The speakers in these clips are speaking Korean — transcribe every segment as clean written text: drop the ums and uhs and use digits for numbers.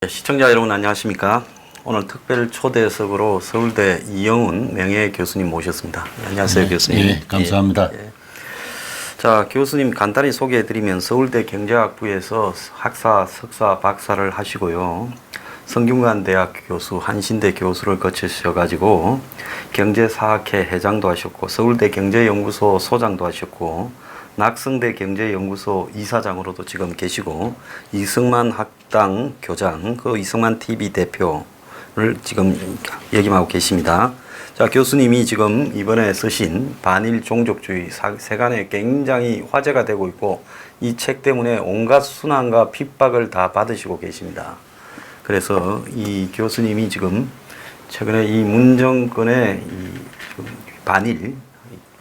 시청자 여러분 안녕하십니까? 오늘 특별 초대석으로 서울대 이영훈 명예교수님 모셨습니다. 안녕하세요, 교수님. 네, 감사합니다. 자, 교수님 간단히 소개해드리면 서울대 경제학부에서 학사, 석사, 박사를 하시고요. 성균관대학 교수, 한신대 교수를 거치셔가지고 경제사학회 회장도 하셨고 서울대 경제연구소 소장도 하셨고 낙성대 경제연구소 이사장으로도 지금 계시고 이승만 학당 교장, 그 이승만 TV 대표를 지금 역임하고 계십니다. 자, 교수님이 지금 이번에 쓰신 반일 종족주의 세간에 굉장히 화제가 되고 있고 이 책 때문에 온갖 순환과 핍박을 다 받으시고 계십니다. 그래서 이 교수님이 지금 최근에 이 문정권의 이 반일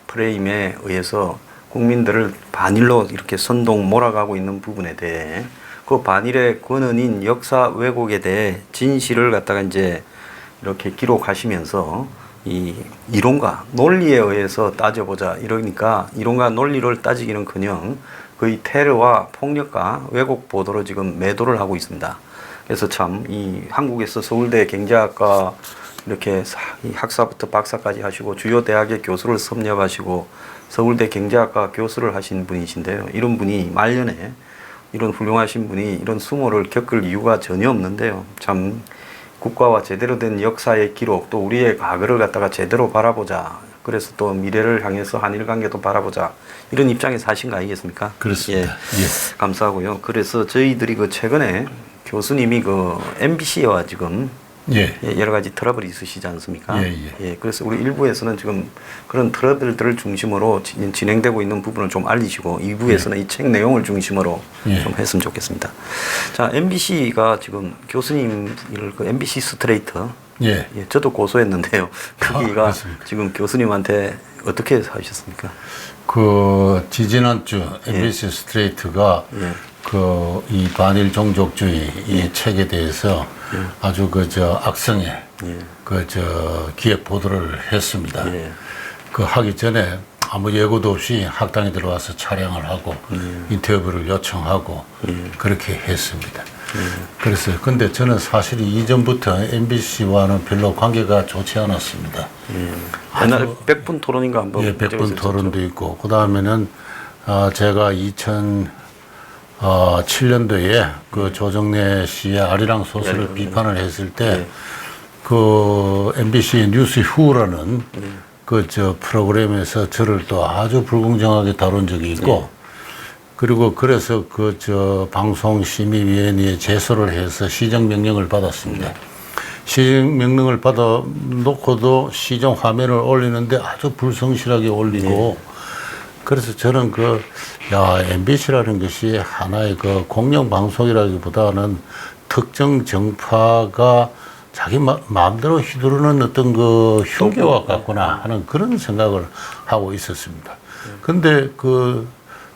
프레임에 의해서 국민들을 반일로 이렇게 선동 몰아가고 있는 부분에 대해 그 반일의 근원인 역사 왜곡에 대해 진실을 갖다가 이제 이렇게 기록하시면서 이 이론과 논리에 의해서 따져보자 이러니까 이론과 논리를 따지기는커녕 거의 테러와 폭력과 왜곡 보도로 지금 매도를 하고 있습니다. 그래서 참 이 한국에서 서울대 경제학과 이렇게 학사부터 박사까지 하시고 주요 대학의 교수를 섭렵하시고 서울대 경제학과 교수를 하신 분이신데요. 이런 분이 말년에 이런 훌륭하신 분이 이런 수모를 겪을 이유가 전혀 없는데요. 참 국가와 제대로 된 역사의 기록 또 우리의 과거를 갖다가 제대로 바라보자. 그래서 또 미래를 향해서 한일 관계도 바라보자. 이런 입장에서 하신 거 아니겠습니까? 그렇습니다. 예. 감사하고요. 그래서 저희들이 그 최근에 교수님이 그 MBC와 지금 여러 가지 트러블이 있으시지 않습니까? 그래서 우리 일부에서는 지금 그런 트러블들을 중심으로 진행되고 있는 부분을 좀 알리시고 2부에서는 이 책 내용을 중심으로 좀 했으면 좋겠습니다. 자, MBC가 지금 교수님을 그 MBC 스트레이트 저도 고소했는데요. 거기가 지금 교수님한테 어떻게 하셨습니까? 그 지지난주 MBC 스트레이트가 그 이 반일 종족주의 이 책에 대해서 아주 그저 악성의 그저 기획 보도를 했습니다. 그 하기 전에 아무 예고도 없이 학당에 들어와서 촬영을 하고 인터뷰를 요청하고 그렇게 했습니다. 그래서 근데 저는 사실 이전부터 MBC와는 별로 관계가 좋지 않았습니다. 옛날에 100분 토론인가 한번 100분 토론도 있고 그 다음에는 제가 2007년도에 그 조정래 씨의 아리랑 소설을 비판을 했을 때 그 MBC 뉴스 후라는 그 저 프로그램에서 저를 또 아주 불공정하게 다룬 적이 있고 그리고 그래서 그 저 방송심의위원회에 제소를 해서 시정명령을 받았습니다. 시정명령을 받아 놓고도 시정 화면을 올리는데 아주 불성실하게 올리고 그래서 저는 MBC라는 것이 하나의 그 공영방송이라기보다는 특정 정파가 자기 마음대로 휘두르는 어떤 그 흉계와 같구나 하는 그런 생각을 하고 있었습니다. 근데 그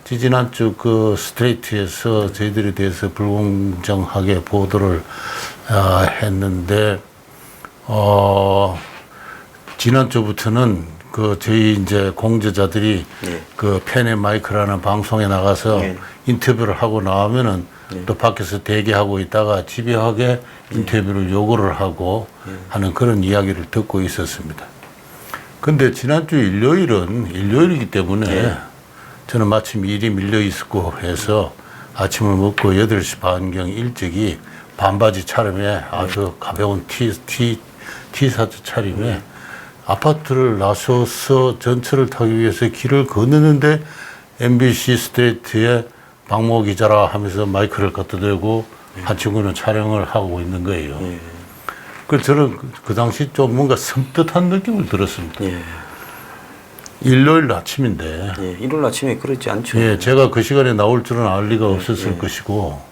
지지난주 그 스트레이트에서 저희들에 대해서 불공정하게 보도를 했는데, 지난주부터는 그 저희 이제 공저자들이 그 펜의 마이크라는 방송에 나가서 인터뷰를 하고 나오면은 또 밖에서 대기하고 있다가 집요하게 인터뷰를 요구를 하고 하는 그런 이야기를 듣고 있었습니다. 근데 지난주 일요일이기 때문에 저는 마침 일이 밀려 있었고 해서 아침을 먹고 8시 반경 일찍이 반바지 차림에 아주 가벼운 티셔츠 차림에 아파트를 나서서 전철을 타기 위해서 길을 건너는데 MBC 스트레이트에 박모 기자라 하면서 마이크를 갖다 대고 한 친구는 촬영을 하고 있는 거예요. 그 저는 그 당시 좀 뭔가 섬뜩한 느낌을 들었습니다. 일요일 아침인데. 일요일 아침에 그렇지 않죠. 제가 그 시간에 나올 줄은 알 리가 없었을 것이고,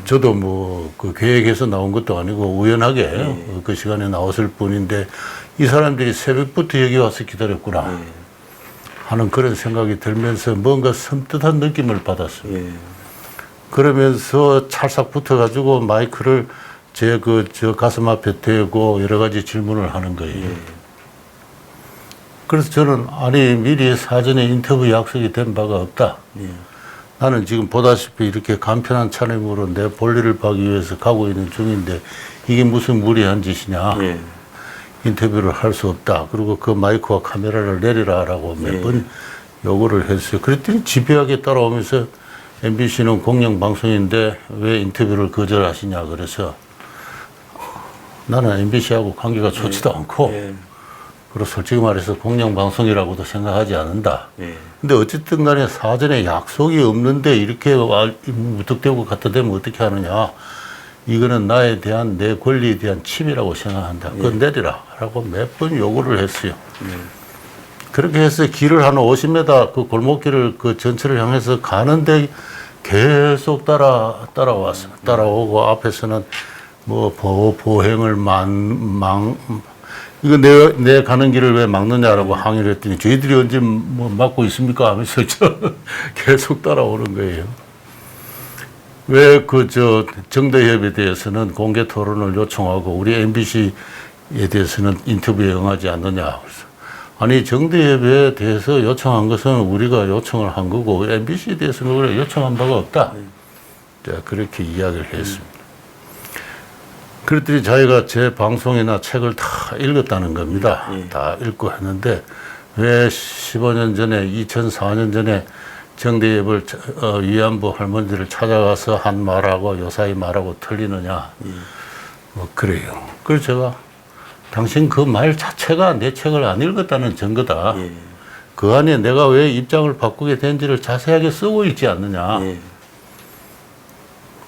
저도 뭐 그 계획해서 나온 것도 아니고 우연하게 그 시간에 나왔을 뿐인데 이 사람들이 새벽부터 여기 와서 기다렸구나 하는 그런 생각이 들면서 뭔가 섬뜩한 느낌을 받았어요. 그러면서 찰싹 붙어가지고 마이크를 저 가슴 앞에 대고 여러 가지 질문을 하는 거예요. 그래서 저는 미리 사전에 인터뷰 약속이 된 바가 없다. 나는 지금 보다시피 이렇게 간편한 차림으로 내 볼일을 하기 위해서 가고 있는 중인데 이게 무슨 무리한 짓이냐. 예. 인터뷰를 할 수 없다. 그리고 그 마이크와 카메라를 내리라라고 몇 번 요구를 했어요. 그랬더니 집요하게 따라오면서 MBC는 공영방송인데 왜 인터뷰를 거절하시냐 그래서 나는 MBC하고 관계가 좋지도 않고 예. 그리고 솔직히 말해서 공영방송이라고도 생각하지 않는다. 예. 근데 어쨌든 간에 사전에 약속이 없는데 이렇게 무턱대고 갖다 대면 어떻게 하느냐. 이거는 나에 대한 내 권리에 대한 침해라고 생각한다. 그거 내리라. 라고 몇 번 요구를 했어요. 그렇게 해서 길을 한 50m 그 골목길을 그 전체를 향해서 가는데 계속 따라왔어. 따라오고 앞에서는 뭐 보행을 이거 내 가는 길을 왜 막느냐라고 항의를 했더니 저희들이 언제 뭐 막고 있습니까? 하면서 계속 따라오는 거예요. 왜 정대협에 대해서는 공개 토론을 요청하고 우리 MBC에 대해서는 인터뷰에 응하지 않느냐. 그래서 아니 정대협에 대해서 요청한 것은 우리가 요청을 한 거고 MBC에 대해서는 우리가 요청한 바가 없다. 자, 그렇게 이야기를 했습니다. 그랬더니 자기가 제 방송이나 책을 다 읽었다는 겁니다. 다 읽고 했는데 왜 15년 전에 2004년 전에 정대협을 위안부 할머니들을 찾아가서 한 말하고 요사이 말하고 틀리느냐. 뭐 그래요. 그래서 제가 당신 그 말 자체가 내 책을 안 읽었다는 증거다. 그 안에 내가 왜 입장을 바꾸게 된지를 자세하게 쓰고 있지 않느냐.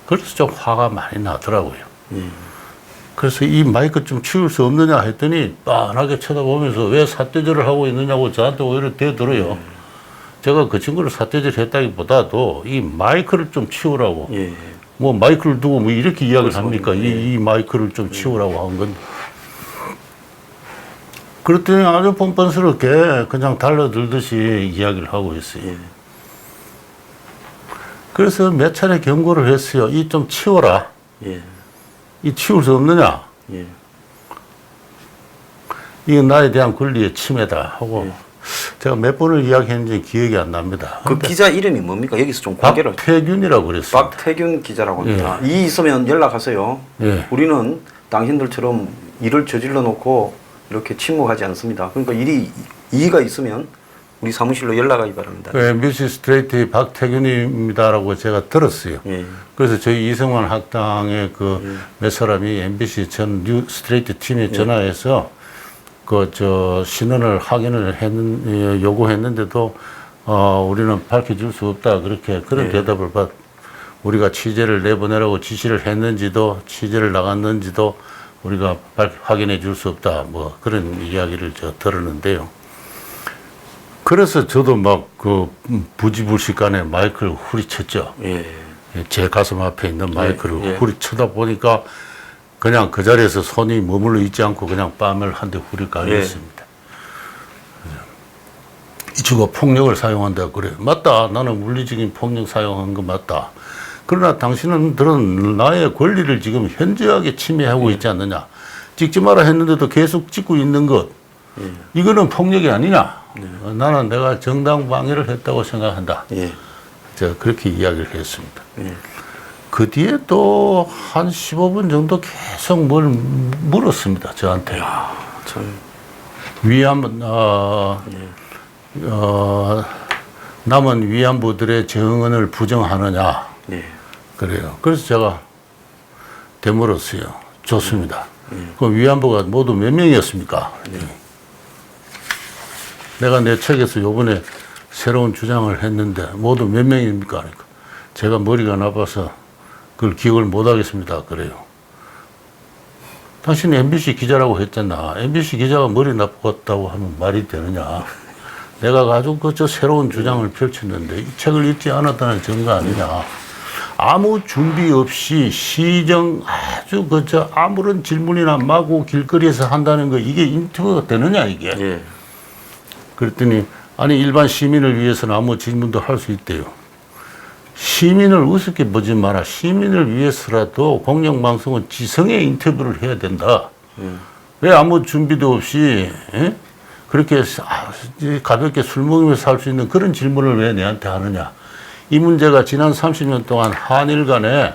그래서 좀 화가 많이 나더라고요. 그래서 이 마이크 좀 치울 수 없느냐 했더니 빤하게 쳐다보면서 왜 삿대질을 하고 있느냐고 저한테 오히려 대들어요. 제가 그 친구를 삿대질 했다기보다도 이 마이크를 좀 치우라고. 뭐 마이크를 두고 뭐 이렇게 이야기를 합니까? 이 마이크를 좀 치우라고 한 건데. 그랬더니 아주 뻔뻔스럽게 그냥 달려들듯이 이야기를 하고 있어요. 그래서 몇 차례 경고를 했어요. 이 좀 치워라. 이 치울 수 없느냐? 이건 나에 대한 권리의 침해다 하고 제가 몇 번을 이야기했는지 기억이 안 납니다. 그 기자 이름이 뭡니까? 여기서 좀 공개를. 박태균이라고 그랬어요. 박태균 기자라고 합니다. 이 있으면 연락하세요. 우리는 당신들처럼 일을 저질러 놓고 이렇게 침묵하지 않습니다. 그러니까 이의가 있으면 우리 사무실로 연락하기 바랍니다. MBC 스트레이트의 박태균입니다라고 제가 들었어요. 그래서 저희 이성만 학당의 그 몇 사람이 MBC 전 뉴 스트레이트 팀에 전화해서 신원을 확인을 요구했는데도 우리는 밝혀줄 수 없다. 그런 대답을 받. 우리가 취재를 내보내라고 지시를 했는지도 취재를 나갔는지도 우리가 확인해 줄 수 없다. 뭐 그런 이야기를 들었는데요. 그래서 저도 막 부지불식간에 마이크를 후리쳤죠. 제 가슴 앞에 있는 마이크를 후리쳐다 보니까 그냥 그 자리에서 손이 머물러 있지 않고 그냥 뺨을 한 대 후리 깔렸습니다. 이 친구가 폭력을 사용한다 그래. 맞다. 나는 물리적인 폭력 사용한 거 맞다. 그러나 당신들은 나의 권리를 지금 현저하게 침해하고 있지 않느냐. 찍지 마라 했는데도 계속 찍고 있는 것. 이거는 폭력이 아니냐. 나는 내가 정당 방해를 했다고 생각한다. 제가 그렇게 이야기를 했습니다. 그 뒤에 또 한 15분 정도 계속 뭘 물었습니다. 저한테. 남은 위안부들의 정언을 부정하느냐. 그래요. 그래서 제가 되물었어요. 좋습니다. 그럼 위안부가 모두 몇 명이었습니까? 내가 내 책에서 요번에 새로운 주장을 했는데 모두 몇 명입니까? 그러니까 제가 머리가 나빠서 그걸 기억을 못 하겠습니다. 그래요. 당신이 MBC 기자라고 했잖아. MBC 기자가 머리 나빴다고 하면 말이 되느냐. 내가 아주 새로운 주장을 펼쳤는데 이 책을 읽지 않았다는 증거 아니냐. 아무 준비 없이 아주 아무런 질문이나 마구 길거리에서 한다는 거 이게 인터뷰가 되느냐 이게. 그랬더니 아니 일반 시민을 위해서는 아무 질문도 할 수 있대요. 시민을 우습게 보지 마라. 시민을 위해서라도 공영방송은 지성의 인터뷰를 해야 된다. 왜 아무 준비도 없이 그렇게 가볍게 술 먹으면서 할 수 있는 그런 질문을 왜 내한테 하느냐. 이 문제가 지난 30년 동안 한일 간에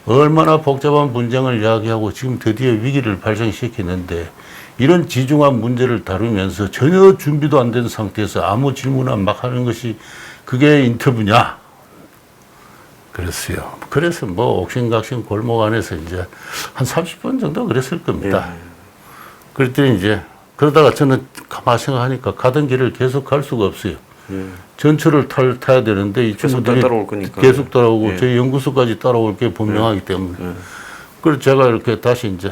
얼마나 복잡한 분쟁을 이야기하고 지금 드디어 위기를 발생시키는데 이런 지중한 문제를 다루면서 전혀 준비도 안 된 상태에서 아무 질문을 막 하는 것이 그게 인터뷰냐? 그랬어요. 그래서 뭐 옥신각신 골목 안에서 이제 한 30분 정도 그랬을 겁니다. 그랬더니 이제 그러다가 저는 가만 생각하니까 가던 길을 계속 갈 수가 없어요. 전철을 타야 되는데 이 계속 친구들이 따라올 거니까. 계속 따라오고 저희 연구소까지 따라올 게 분명하기 때문에 그래서 제가 이렇게 다시 이제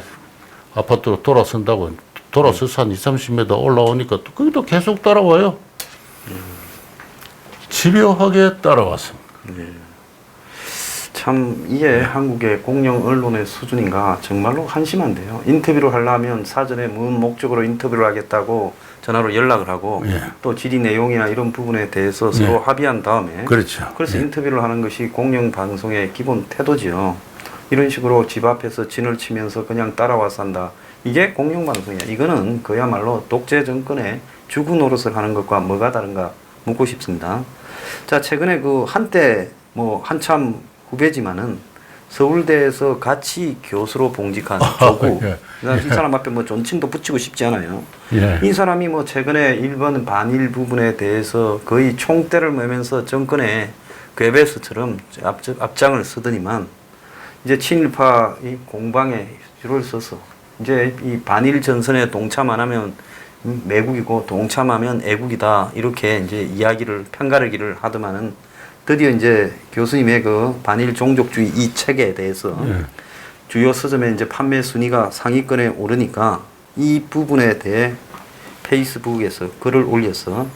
아파트로 돌아서서 한 20, 30m 올라오니까 또 거기도 계속 따라와요. 집요하게 따라왔습니다. 참 이게 한국의 공영 언론의 수준인가 정말로 한심한데요. 인터뷰를 하려면 사전에 무슨 목적으로 인터뷰를 하겠다고 전화로 연락을 하고 또 질의 내용이나 이런 부분에 대해서 서로 합의한 다음에 그렇죠. 그래서 인터뷰를 하는 것이 공영 방송의 기본 태도지요. 이런 식으로 집 앞에서 진을 치면서 그냥 따라와서 한다. 이게 공영 방송이야. 이거는 그야말로 독재 정권의 주구 노릇을 하는 것과 뭐가 다른가 묻고 싶습니다. 자, 최근에 그 한때 뭐 한참 후배지만은 서울대에서 같이 교수로 봉직한 조국. 이 사람 앞에 뭐 존칭도 붙이고 싶지 않아요. 이 사람이 뭐 최근에 일본 반일 부분에 대해서 거의 총대를 메면서 정권의 괴베스처럼 앞장을 서더니만 이제 친일파 이 공방에 줄을 서서 이제 이 반일 전선에 동참 안 하면 매국이고 동참하면 애국이다 이렇게 이제 이야기를 편가르기를 하더만은 드디어 이제 교수님의 그 반일 종족주의 이 책에 대해서 주요 서점에 이제 판매 순위가 상위권에 오르니까 이 부분에 대해 페이스북에서 글을 올려서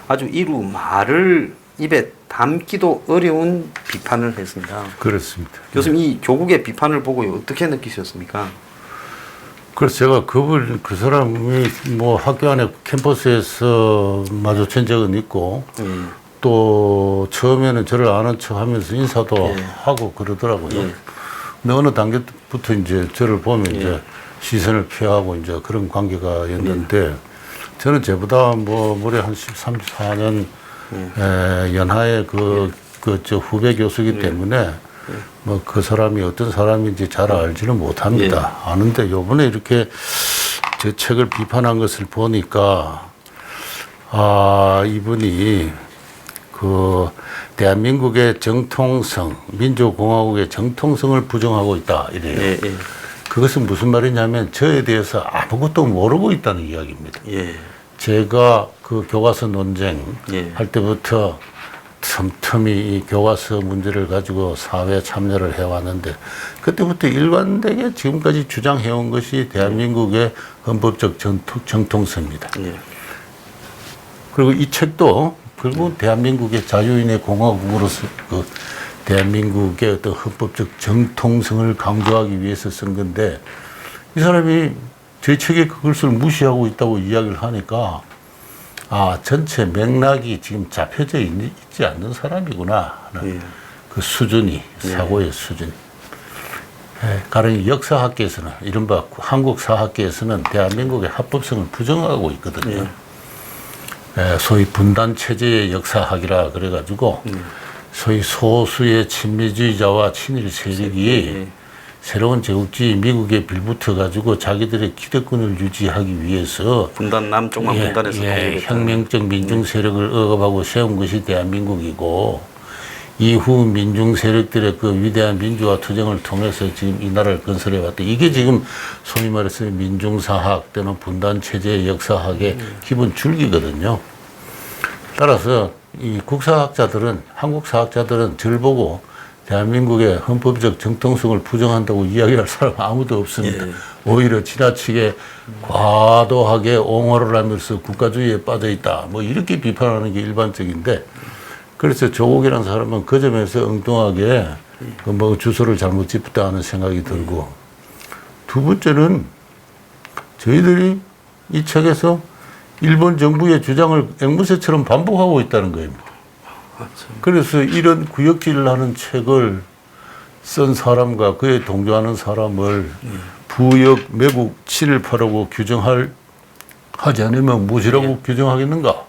아주 이루 말을 입에 담기도 어려운 비판을 했습니다. 그렇습니다. 교수님 이 조국의 비판을 보고 어떻게 느끼셨습니까? 그래서 제가 그 사람이 뭐 학교 안에 캠퍼스에서 마주친 적은 있고 또 처음에는 저를 아는 척 하면서 인사도 하고 그러더라고요. 근데 어느 단계부터 이제 저를 보면 이제 시선을 피하고 이제 그런 관계가였는데 저는 저보다 뭐 무려 한 13, 14년 연하의 저 후배 교수이기 때문에 뭐 그 사람이 어떤 사람인지 잘 알지는 못합니다. 아는데 요번에 이렇게 제 책을 비판한 것을 보니까 아, 이분이 그 대한민국의 정통성, 민주공화국의 정통성을 부정하고 있다 이래요. 그것은 무슨 말이냐면 저에 대해서 아무것도 모르고 있다는 이야기입니다. 제가 그 교과서 논쟁 할 때부터 틈틈이 이 교과서 문제를 가지고 사회에 참여를 해왔는데 그때부터 일관되게 지금까지 주장해온 것이 대한민국의 헌법적 정통성입니다. 그리고 이 책도 결국 대한민국의 자유인의 공화국으로서 그 대한민국의 어떤 헌법적 정통성을 강조하기 위해서 쓴 건데 이 사람이 제 책에 그것을 무시하고 있다고 이야기를 하니까 아, 전체 맥락이 지금 잡혀져 있지 않는 사람이구나 하는 그 수준이 사고의 수준이. 가령 역사학계에서는 이른바 한국 사학계에서는 대한민국의 합법성을 부정하고 있거든요. 소위 분단 체제의 역사학이라 그래가지고 소위 소수의 친미주의자와 친일 세력이 새로운 제국주의 미국에 빌붙어 가지고 자기들의 기득권을 유지하기 위해서 분단 남쪽만 분단해서 혁명적 민중 세력을 억압하고 세운 것이 대한민국이고 이후 민중 세력들의 그 위대한 민주화 투쟁을 통해서 지금 이 나라를 건설해 왔다. 이게 지금 소위 말해서 민중사학 또는 분단 체제의 역사학의 기본 줄기거든요. 따라서 이 국사학자들은 한국 사학자들은 저를 보고 대한민국의 헌법적 정통성을 부정한다고 이야기할 사람 아무도 없습니다. 오히려 지나치게 과도하게 옹호를 하면서 국가주의에 빠져 있다. 뭐 이렇게 비판하는 게 일반적인데 그래서 조국이라는 사람은 그 점에서 엉뚱하게 뭐 주소를 잘못 짚었다 하는 생각이 들고 두 번째는 저희들이 이 책에서 일본 정부의 주장을 앵무새처럼 반복하고 있다는 거예요. 그래서 이런 구역질을 하는 책을 쓴 사람과 그에 동조하는 사람을 부역 매국 친일파라고 하지 않으면 무엇이라고 규정하겠는가?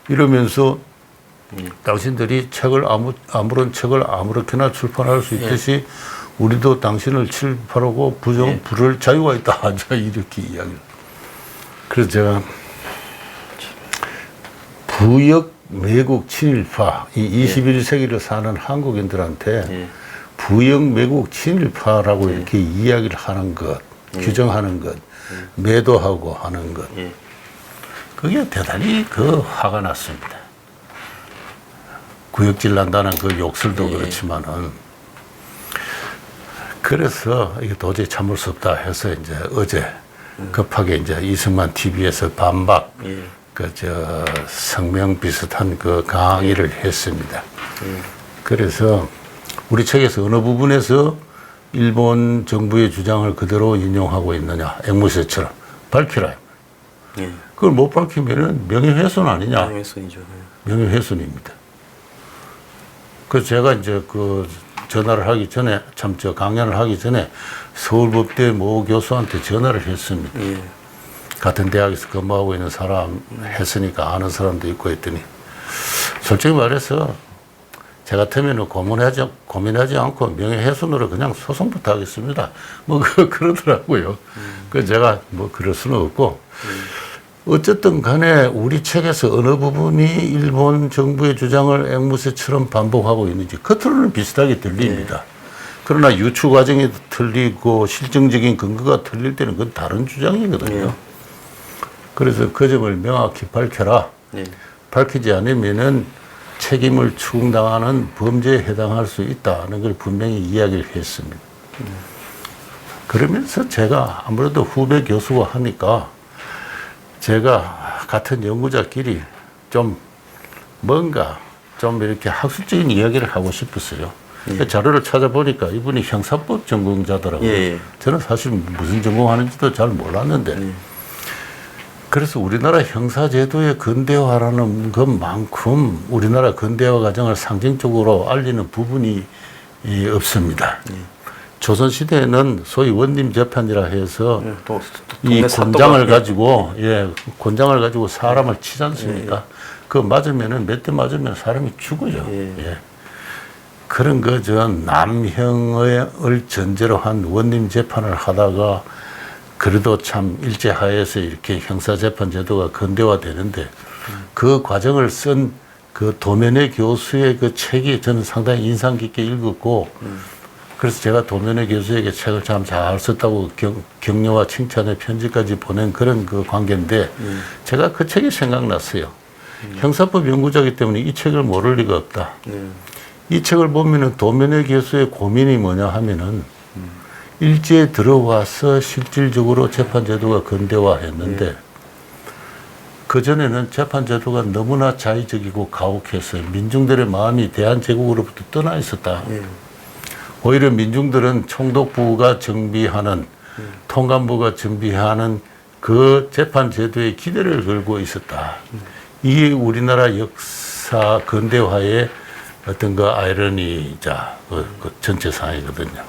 이러면서 당신들이 책을 아무런 책을 아무렇게나 출판할 수 있듯이 우리도 당신을 출판하고 부를 자유가 있다. 이렇게 이야기를. 그래서 제가 부역 매국 친일파, 이 21세기를 사는 한국인들한테 부역 매국 친일파라고 이렇게 이야기를 하는 것, 규정하는 것, 매도하고 하는 것. 그게 대단히 화가 났습니다. 구역질 난다는 그 욕설도 그렇지만은. 그래서 이게 도저히 참을 수 없다 해서 이제 어제 급하게 이제 이승만 TV에서 반박, 성명 비슷한 그 강의를 했습니다. 그래서 우리 책에서 어느 부분에서 일본 정부의 주장을 그대로 인용하고 있느냐, 앵무새처럼 밝히라. 그걸 못 밝히면은 명예훼손 아니냐? 명예훼손이죠. 명예훼손입니다. 그래서 제가 이제 전화를 하기 전에, 강연을 하기 전에 서울법대 모 교수한테 전화를 했습니다. 같은 대학에서 근무하고 있는 사람 했으니까 아는 사람도 있고 했더니, 솔직히 말해서 제 같으면 고민하지 않고 명예훼손으로 그냥 소송부터 하겠습니다. 그러더라고요. 그래서 제가 그럴 수는 없고, 어쨌든 간에 우리 책에서 어느 부분이 일본 정부의 주장을 앵무새처럼 반복하고 있는지 겉으로는 비슷하게 들립니다. 그러나 유추 과정이 틀리고 실증적인 근거가 틀릴 때는 그건 다른 주장이거든요. 그래서 그 점을 명확히 밝혀라. 밝히지 않으면은 책임을 추궁당하는 범죄에 해당할 수 있다는 걸 분명히 이야기를 했습니다. 그러면서 제가 아무래도 후배 교수가 하니까 제가 같은 연구자끼리 뭔가 이렇게 학술적인 이야기를 하고 싶었어요. 자료를 찾아보니까 이분이 형사법 전공자더라고요. 저는 사실 무슨 전공하는지도 잘 몰랐는데. 그래서 우리나라 형사제도의 근대화라는 것만큼 우리나라 근대화 과정을 상징적으로 알리는 부분이 없습니다. 조선시대에는 소위 원림 재판이라 해서 이 곤장을 가지고 사람을 치지 않습니까? 그거 맞으면은 몇 대 맞으면 사람이 죽어요. 그런 남형을 전제로 한 원림 재판을 하다가 그래도 참 일제하에서 이렇게 형사재판 제도가 근대화되는데 그 과정을 쓴 그 도면의 교수의 그 책이 저는 상당히 인상 깊게 읽었고 그래서 제가 도면의 교수에게 책을 참 잘 썼다고 격려와 칭찬의 편지까지 보낸 그런 그 관계인데 제가 그 책이 생각났어요. 형사법 연구자이기 때문에 이 책을 모를 리가 없다. 이 책을 보면은 도면의 교수의 고민이 뭐냐 하면은 일제에 들어와서 실질적으로 재판제도가 근대화했는데 그전에는 재판제도가 너무나 자의적이고 가혹해서 민중들의 마음이 대한제국으로부터 떠나 있었다. 오히려 민중들은 총독부가 정비하는 통감부가 정비하는 그 재판제도에 기대를 걸고 있었다. 이게 우리나라 역사 근대화의 어떤 그 아이러니이자 그 전체 상황이거든요.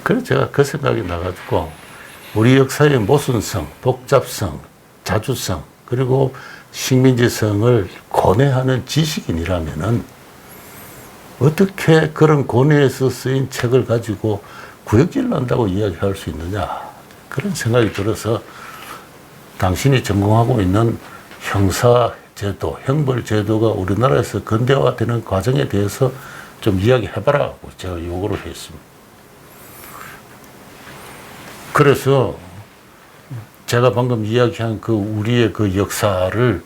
그래서 제가 그 생각이 나가지고 우리 역사의 모순성, 복잡성, 자주성 그리고 식민지성을 고뇌하는 지식인이라면은 어떻게 그런 고뇌에서 쓰인 책을 가지고 구역질을 한다고 이야기할 수 있느냐 그런 생각이 들어서 당신이 전공하고 있는 형사제도, 형벌제도가 우리나라에서 근대화되는 과정에 대해서 좀 이야기해봐라고 제가 요구를 했습니다. 그래서 제가 방금 이야기한 그 우리의 그 역사를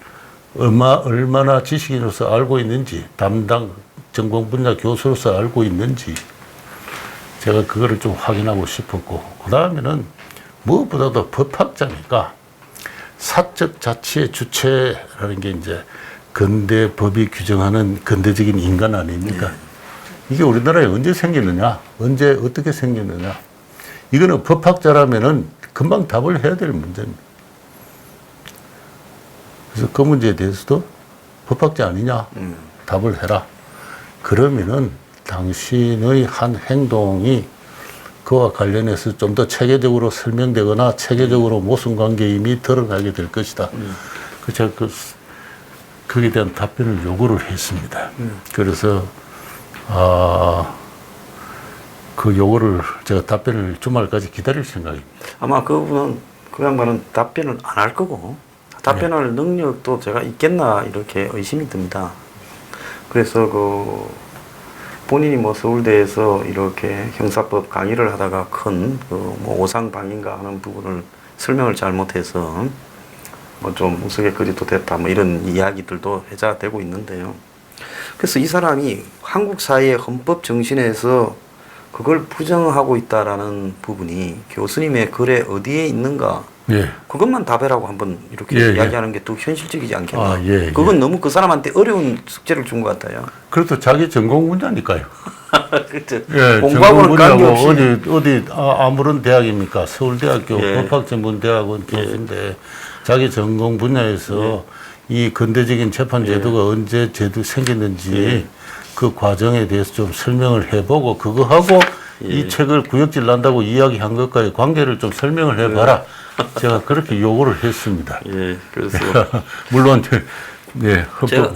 얼마나 지식인으로서 알고 있는지, 담당 전공 분야 교수로서 알고 있는지, 제가 그거를 좀 확인하고 싶었고, 그 다음에는 무엇보다도 법학자니까 사적 자치의 주체라는 게 이제 근대 법이 규정하는 근대적인 인간 아닙니까? 이게 우리나라에 언제 생겼느냐? 언제 어떻게 생겼느냐? 이거는 법학자라면은 금방 답을 해야 될 문제입니다. 그래서 그 문제에 대해서도 법학자 아니냐? 답을 해라. 그러면은 당신의 한 행동이 그와 관련해서 좀 더 체계적으로 설명되거나 체계적으로 모순관계임이 드러나게 될 것이다. 그래서 제가 거기에 대한 답변을 요구를 했습니다. 그래서 그 요구를 제가 답변을 주말까지 기다릴 생각입니다. 아마 그분은 그 양반은 답변을 안 할 거고 답변할 능력도 제가 있겠나 이렇게 의심이 듭니다. 그래서 그 본인이 뭐 서울대에서 이렇게 형사법 강의를 하다가 큰 그 뭐 오상방인가 하는 부분을 설명을 잘못해서 뭐 좀 우스갯거리도 됐다 뭐 이런 이야기들도 회자되고 있는데요. 그래서 이 사람이 한국 사회의 헌법 정신에서 그걸 부정하고 있다라는 부분이 교수님의 글에 어디에 있는가? 예. 그것만 답해라고 한번 이렇게 예, 이야기하는 게 또 현실적이지 않겠나? 예, 그건 너무 그 사람한테 어려운 숙제를 준 것 같아요. 그래도 자기 전공 분야니까요. 그렇죠. 예, 공부하고는 관계없이 어디 아무런 대학입니까? 서울대학교 예. 법학전문대학원 교수인데 자기 전공 분야에서 이 근대적인 재판 제도가 언제 제도 생겼는지 그 과정에 대해서 좀 설명을 해보고 그거하고 이 책을 구역질 난다고 이야기한 것과의 관계를 좀 설명을 해봐라. 제가 그렇게 요구를 했습니다. 예, 그래서 물론 네, 제가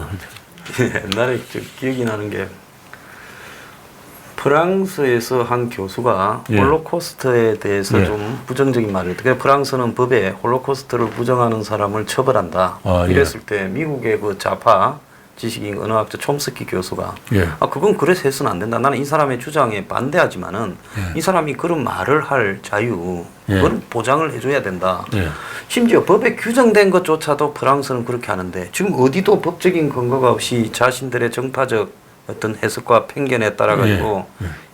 옛날에 저 기억이 나는 게 프랑스에서 한 교수가 예. 홀로코스트에 대해서 예. 좀 부정적인 말을 했다. 그래서 프랑스는 법에 홀로코스트를 부정하는 사람을 처벌한다. 예. 이랬을 때 미국의 그 좌파 지식인 언어학자 촘스키 교수가 예. 그건 그래서 해서는 안 된다. 나는 이 사람의 주장에 반대하지만은 이 사람이 그런 말을 할 자유 그걸 보장을 해줘야 된다. 예. 심지어 법에 규정된 것조차도 프랑스는 그렇게 하는데 지금 어디도 법적인 근거가 없이 자신들의 정파적 어떤 해석과 편견에 따라 가지고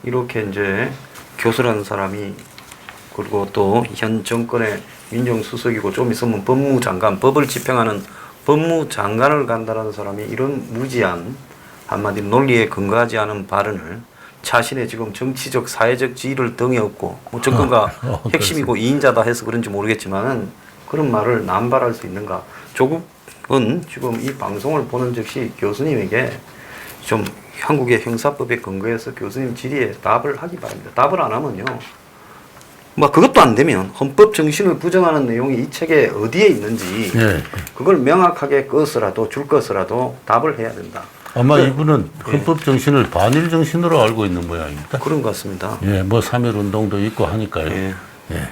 이렇게 이제 교수라는 사람이 그리고 또 현 정권의 민정수석이고 좀 있으면 법무장관 법을 집행하는 법무장관을 간다라는 사람이 이런 무지한 한마디로 논리에 근거하지 않은 발언을 자신의 지금 정치적 사회적 지위를 등에 업고 뭐 정권가 핵심이고 이인자다 해서 그런지 모르겠지만은 그런 말을 남발할 수 있는가? 조국은 지금 이 방송을 보는 즉시 교수님에게 좀 한국의 형사법에 근거해서 교수님 질의에 답을 하기 바랍니다. 답을 안 하면요. 뭐 그것도 안 되면 헌법 정신을 부정하는 내용이 이 책에 어디에 있는지 그걸 명확하게 끄서라도 줄 것이라도 답을 해야 된다. 아마 이분은 헌법 정신을 반일 정신으로 알고 있는 모양입니다. 그런 것 같습니다. 예, 뭐 3.1 운동도 있고 하니까요. 예. 예.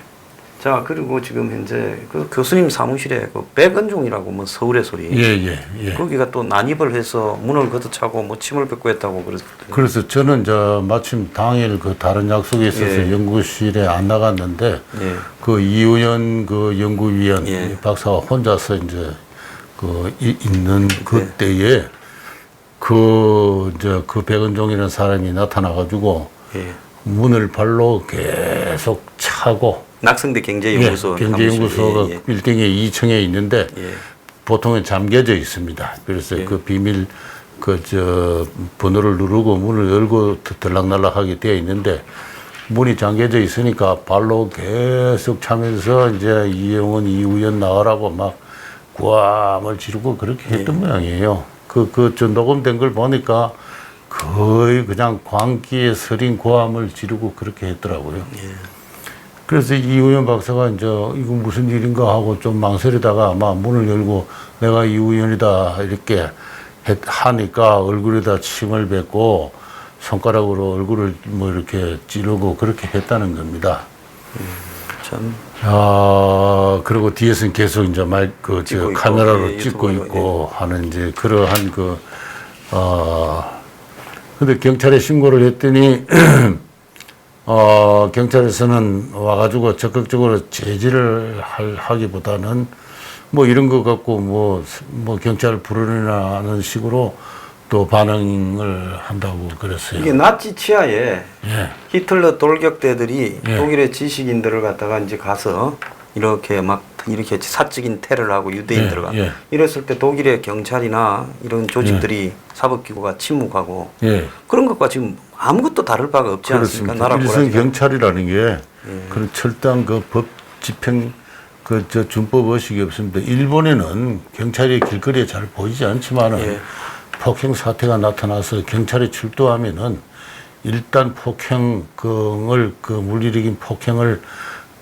자, 그리고 지금 현재 그 교수님 사무실에 그 백은종이라고 뭐 서울의 소리. 예. 거기가 또 난입을 해서 문을 걷어차고 뭐 침을 뱉고 했다고 그랬거든요. 그래서 저는 마침 당일 그 다른 약속이 있어서 연구실에 안 나갔는데 그 이우연 그 연구위원 박사가 혼자서 이제 있는 그때에 그 백은종이라는 사람이 나타나가지고 문을 발로 계속 차고 낙성대 경제연구소. 경제연구소가 빌딩의 2층에 있는데 보통은 잠겨져 있습니다. 그래서 그 비밀 번호를 누르고 문을 열고 들락날락하게 되어 있는데 문이 잠겨져 있으니까 발로 계속 차면서 이제 이영원, 이우연 나와라고 막 구함을 지르고 그렇게 했던 모양이에요. 저 녹음된 걸 보니까 거의 그냥 광기에 서린 고함을 지르고 그렇게 했더라고요. 그래서 이우연 박사가 이제 이거 무슨 일인가 하고 좀 망설이다가 아마 문을 열고 내가 이우연이다 이렇게 하니까 얼굴에다 침을 뱉고 손가락으로 얼굴을 뭐 이렇게 찌르고 그렇게 했다는 겁니다. 참. 그리고 뒤에서는 계속 이제 카메라로 찍고 있고 하는 이제 그러한 근데 경찰에 신고를 했더니 경찰에서는 와가지고 적극적으로 제지를 하기보다는 뭐 이런 거 갖고 뭐 경찰을 부르려는 식으로 또 반응을 한다고 그랬어요. 이게 나치 치하에 히틀러 돌격대들이 독일의 지식인들을 갖다가 이제 가서 이렇게 사적인 테러를 하고 유대인들과 이랬을 때 독일의 경찰이나 이런 조직들이 사법기구가 침묵하고 그런 것과 지금 아무것도 다를 바가 없지 않습니까? 나라 일선 경찰이라는 게 그런 철저한 법 집행 준법 의식이 없습니다. 일본에는 경찰이 길거리에 잘 보이지 않지만은 폭행 사태가 나타나서 경찰이 출동하면은 일단 폭행을 물리적인 폭행을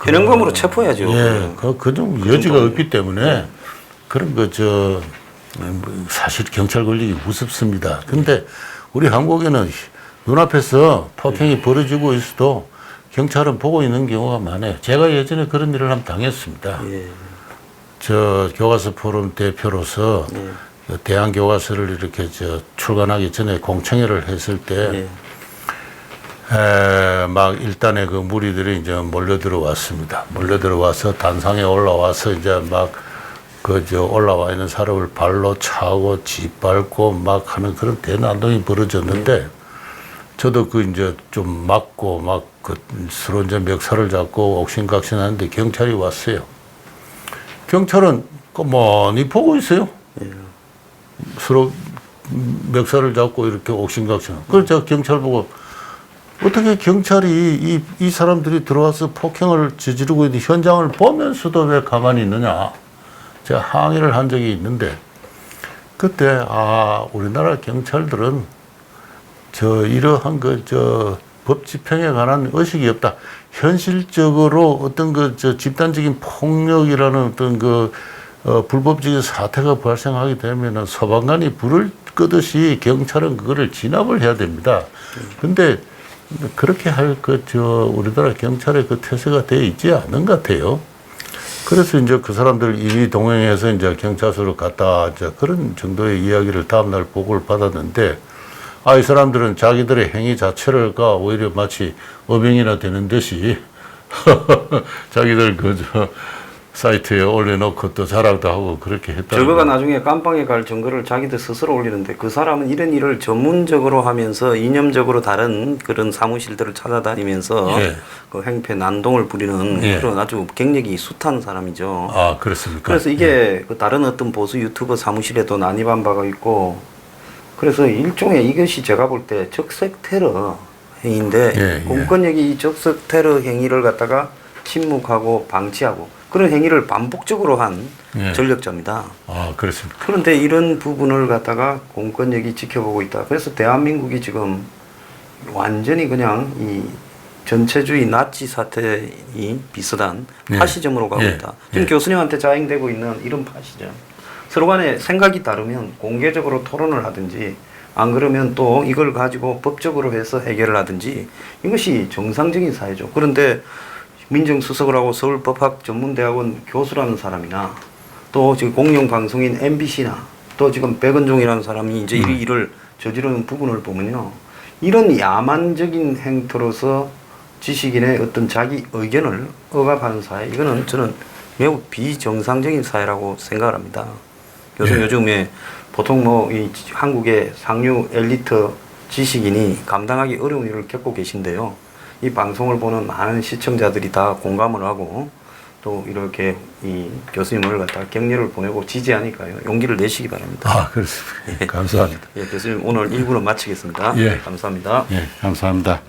현행범으로 체포해야죠. 그 좀 여지가 없기 때문에 그런 사실 경찰 걸리기 무섭습니다. 근데 우리 한국에는 눈앞에서 폭행이 벌어지고 있어도 경찰은 보고 있는 경우가 많아요. 제가 예전에 그런 일을 한번 당했습니다. 예. 저 교과서 포럼 대표로서 예. 대한 교과서를 이렇게 출간하기 전에 공청회를 했을 때 막 일단의 그 무리들이 이제 몰려 들어왔습니다. 몰려 들어와서 단상에 올라와서 이제 막 올라와 있는 사람을 발로 차고 짓밟고 막 하는 그런 대난동이 벌어졌는데 저도 이제 좀 맞고 막 서로 이제 멱살을 잡고 옥신각신하는데 경찰이 왔어요. 경찰은 가만히 보고 있어요. 서로 멱살을 잡고 이렇게 옥신각신. 그래서 제가 경찰 보고 어떻게 경찰이 이 사람들이 들어와서 폭행을 저지르고 있는 현장을 보면서도 왜 가만히 있느냐. 제가 항의를 한 적이 있는데 그때 우리나라 경찰들은 이러한 법 집행에 관한 의식이 없다. 현실적으로 어떤 집단적인 폭력이라는 어떤 불법적인 사태가 발생하게 되면은 소방관이 불을 끄듯이 경찰은 그거를 진압을 해야 됩니다. 근데 그렇게 할 우리나라 경찰의 그 태세가 되어 있지 않은 것 같아요. 그래서 이제 그 사람들 이리 동행해서 이제 경찰서로 갔다 이제 그런 정도의 이야기를 다음날 보고를 받았는데 이 사람들은 자기들의 행위 자체가 오히려 마치 어병이나 되는 듯이 자기들 사이트에 올려놓고 또 자랑도 하고 그렇게 했다. 저거가 나중에 깜빵에 갈 증거를 자기들 스스로 올리는데 그 사람은 이런 일을 전문적으로 하면서 이념적으로 다른 그런 사무실들을 찾아다니면서 그 행패 난동을 부리는 그런 아주 경력이 숱한 사람이죠. 그렇습니까? 그래서 이게 그 다른 어떤 보수 유튜버 사무실에도 난입한 바가 있고 그래서 일종의 이것이 제가 볼 때 적색 테러 행위인데 공권력이 이 적색 테러 행위를 갖다가 침묵하고 방치하고 그런 행위를 반복적으로 한 전력자입니다. 그렇습니까? 그런데 이런 부분을 갖다가 공권력이 지켜보고 있다. 그래서 대한민국이 지금 완전히 그냥 이 전체주의 나치 사태에 비슷한 파시즘으로 가고 있다. 지금 교수님한테 자행되고 있는 이런 파시즘. 서로 간에 생각이 다르면 공개적으로 토론을 하든지 안 그러면 또 이걸 가지고 법적으로 해서 해결을 하든지 이것이 정상적인 사회죠. 그런데 민정수석을 하고 서울법학전문대학원 교수라는 사람이나 또 지금 공영방송인 MBC나 또 지금 백은종이라는 사람이 이제 이 일을 저지르는 부분을 보면요. 이런 야만적인 행태로서 지식인의 어떤 자기 의견을 억압하는 사회, 이거는 저는 매우 비정상적인 사회라고 생각을 합니다. 교수님 요즘에 보통 이 한국의 상류 엘리트 지식인이 감당하기 어려운 일을 겪고 계신데요. 이 방송을 보는 많은 시청자들이 다 공감을 하고 또 이렇게 이 교수님을 갖다 격려를 보내고 지지하니까요. 용기를 내시기 바랍니다. 그렇습니다. 감사합니다. 교수님 오늘 1부는 마치겠습니다. 감사합니다. 감사합니다.